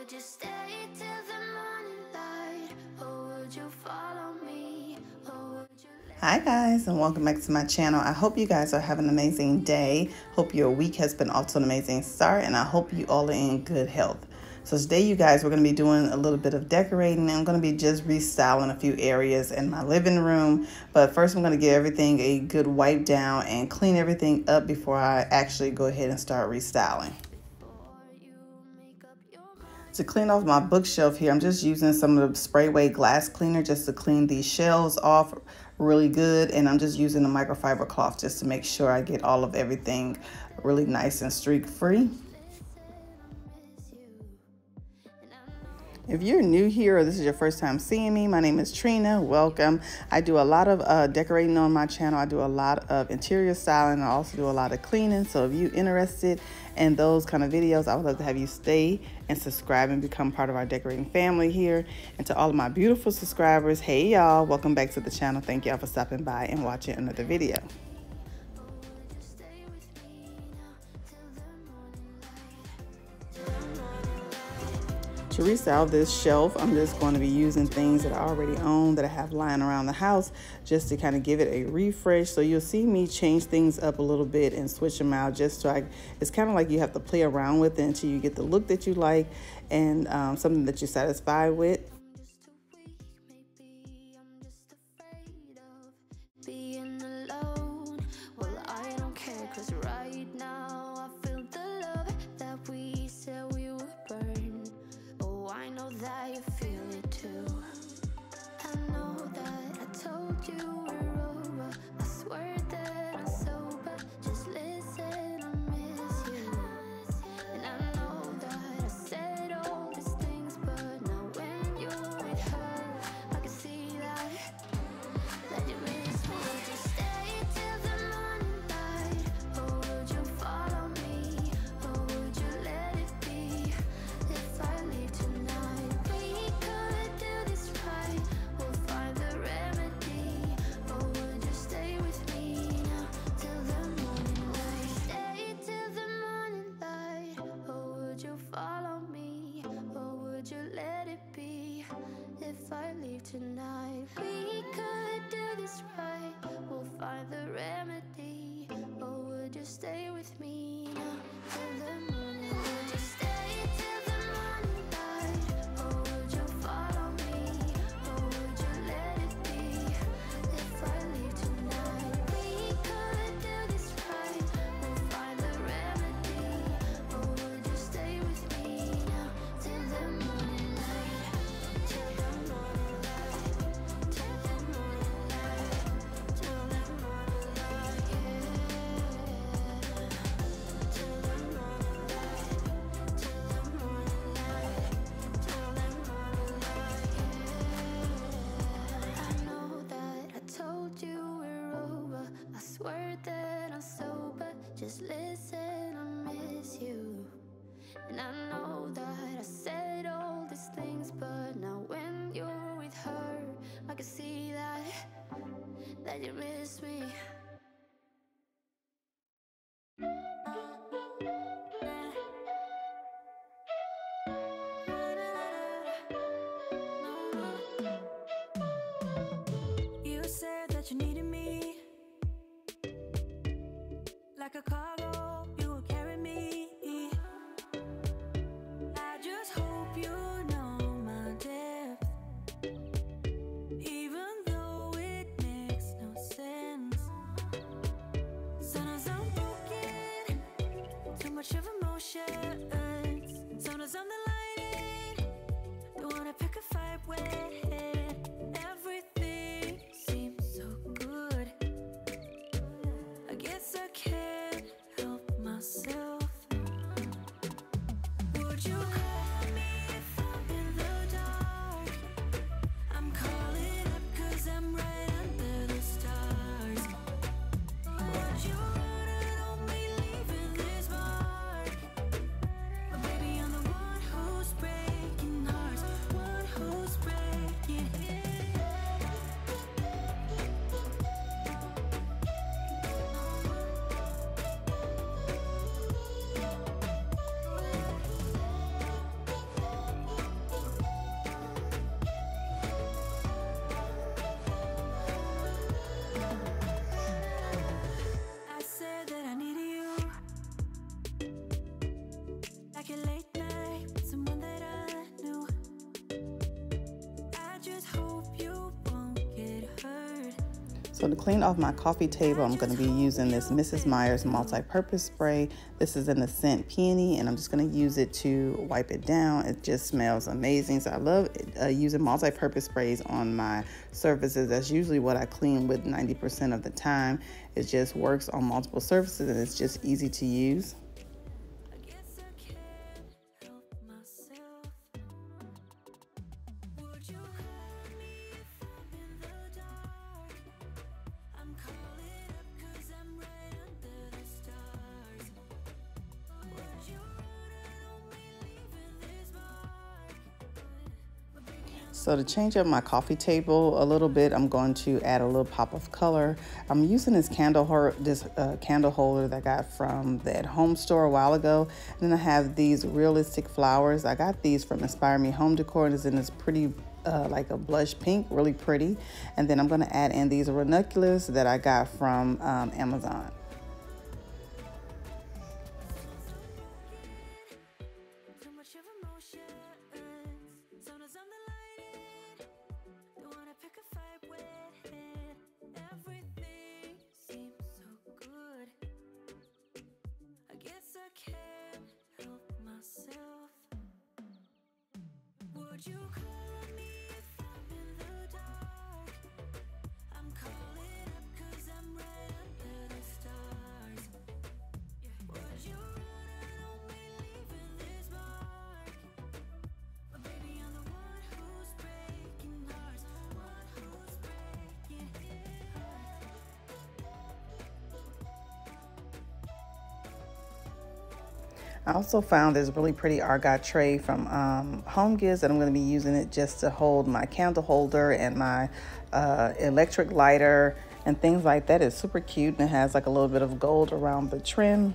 would you stay till the morning light? Or would you follow me? Or would you Hi guys, and welcome back to my channel. I hope you guys are having an amazing day. Hope your week has been off to an amazing start, and I hope you all are in good health. So today, you guys, we're going to be doing a little bit of decorating. I'm going to be just restyling a few areas in my living room. But first, I'm going to give everything a good wipe down and clean everything up before I actually go ahead and start restyling. To clean off my bookshelf here, I'm just using some of the spray-away glass cleaner just to clean these shelves off really good. And I'm just using the microfiber cloth just to make sure I get all of everything really nice and streak-free. If you're new here or this is your first time seeing me, my name is Trina. Welcome. I do a lot of decorating on my channel. I do a lot of interior styling. I also do a lot of cleaning. So if you're interested in those kind of videos, I would love to have you stay and subscribe and become part of our decorating family here. And to all of my beautiful subscribers, hey y'all, welcome back to the channel. Thank y'all for stopping by and watching another video. To restyle this shelf, I'm just going to be using things that I already own that I have lying around the house just to kind of give it a refresh. So you'll see me change things up a little bit and switch them out just so it's kind of like you have to play around with it until you get the look that you like and something that you're satisfied with. Tonight we could do this right. We'll find the remedy. Or would you stay with me now till the morning? Would you stay till the morning light? Or would you follow me? Or would you let it be? If I leave tonight, we could do this right. We'll find the remedy. Or would you stay with me now till the morning light? Till the morning light. Just listen, I miss you. And I know that I said all these things, but now when you're with her, I can see that you miss me. You said that you needed me like a cargo, you will carry me. I just hope you know my depth, even though it makes no sense. Sometimes I'm broken, too much of emotions. Sometimes I'm the lightning, don't wanna pick a fight when everything seems so good. I guess I can't help So to clean off my coffee table, I'm going to be using this Mrs. Meyer's multi-purpose spray. This is in the scent Peony, and I'm just going to use it to wipe it down. It just smells amazing. So I love using multi-purpose sprays on my surfaces. That's usually what I clean with 90% of the time. It just works on multiple surfaces, and it's just easy to use. So to change up my coffee table a little bit, I'm going to add a little pop of color. I'm using this candle holder that I got from the At Home store a while ago. And then I have these realistic flowers. I got these from Inspire Me Home Decor, and it's in this pretty like a blush pink, really pretty. And then I'm going to add in these ranunculus that I got from Amazon. You call me if I'm in the dark. I'm calling up 'cause I'm right under the stars. Would you run on me leaving this mark? But baby, I'm the one who's breaking hearts, one who's breaking hearts. I also found this really pretty argot tray from Home Goods, that I'm going to be using it just to hold my candle holder and my electric lighter and things like that. It's super cute, and it has like a little bit of gold around the trim.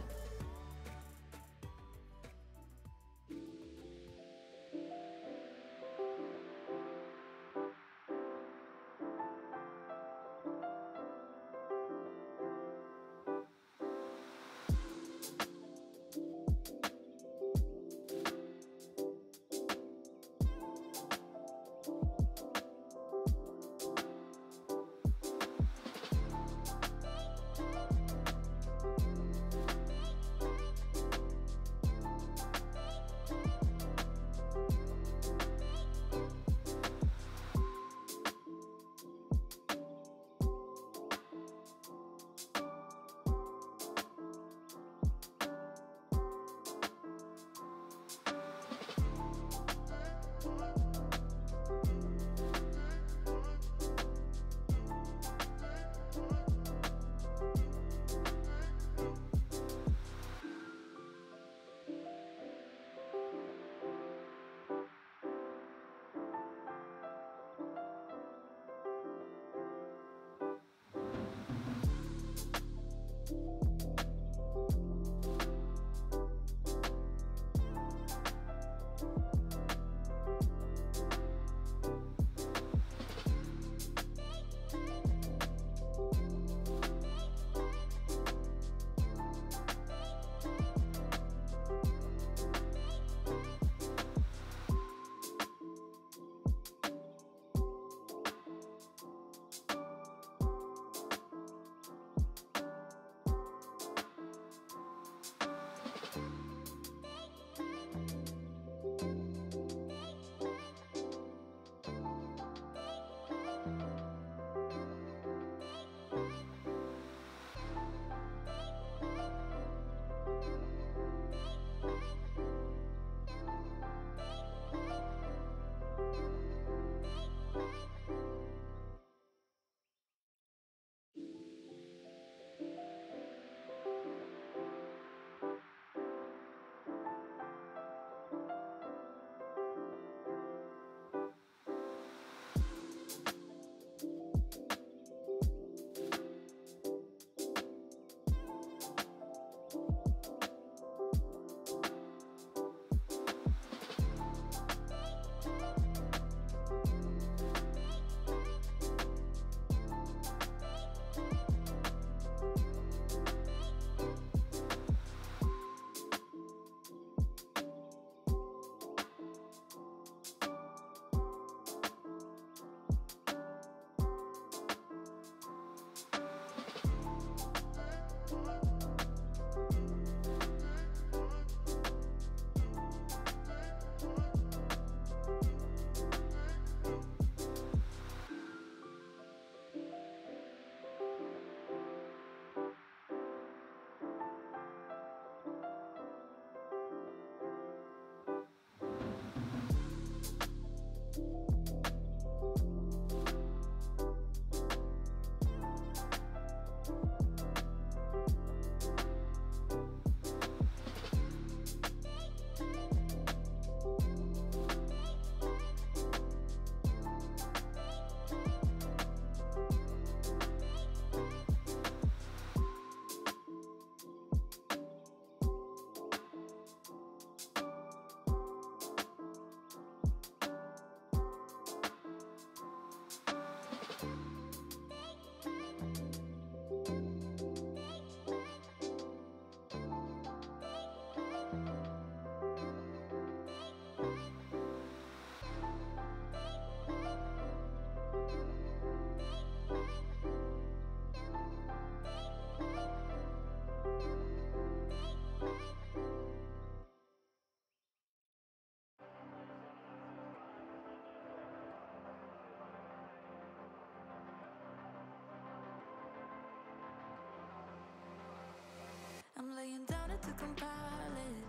I'm laying down it to compile it.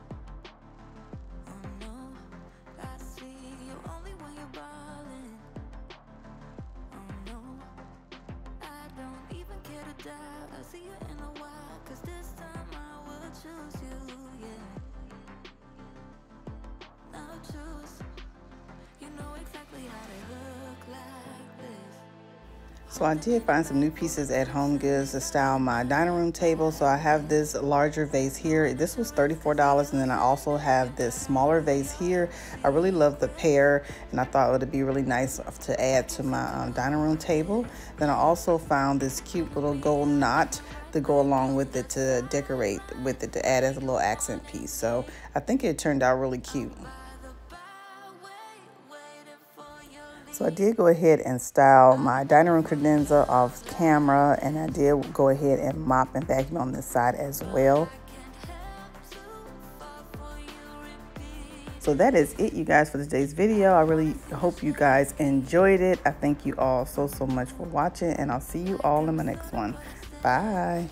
Oh no, I see you only when you're ballin'. Oh no, I don't even care to doubt. I'll see you in a while, 'cause this time I will choose you, yeah. Now choose. You know exactly how to look like this. So I did find some new pieces at Home Goods to style my dining room table. So I have this larger vase here. This was $34, and then I also have this smaller vase here. I really love the pair, and I thought it would be really nice to add to my dining room table. Then I also found this cute little gold knot to go along with it, to decorate with it, to add as a little accent piece. So I think it turned out really cute. So I did go ahead and style my dining room credenza off camera, and I did go ahead and mop and vacuum on this side as well. So that is it, you guys, for today's video. I really hope you guys enjoyed it. I thank you all so much for watching, and I'll see you all in my next one. Bye.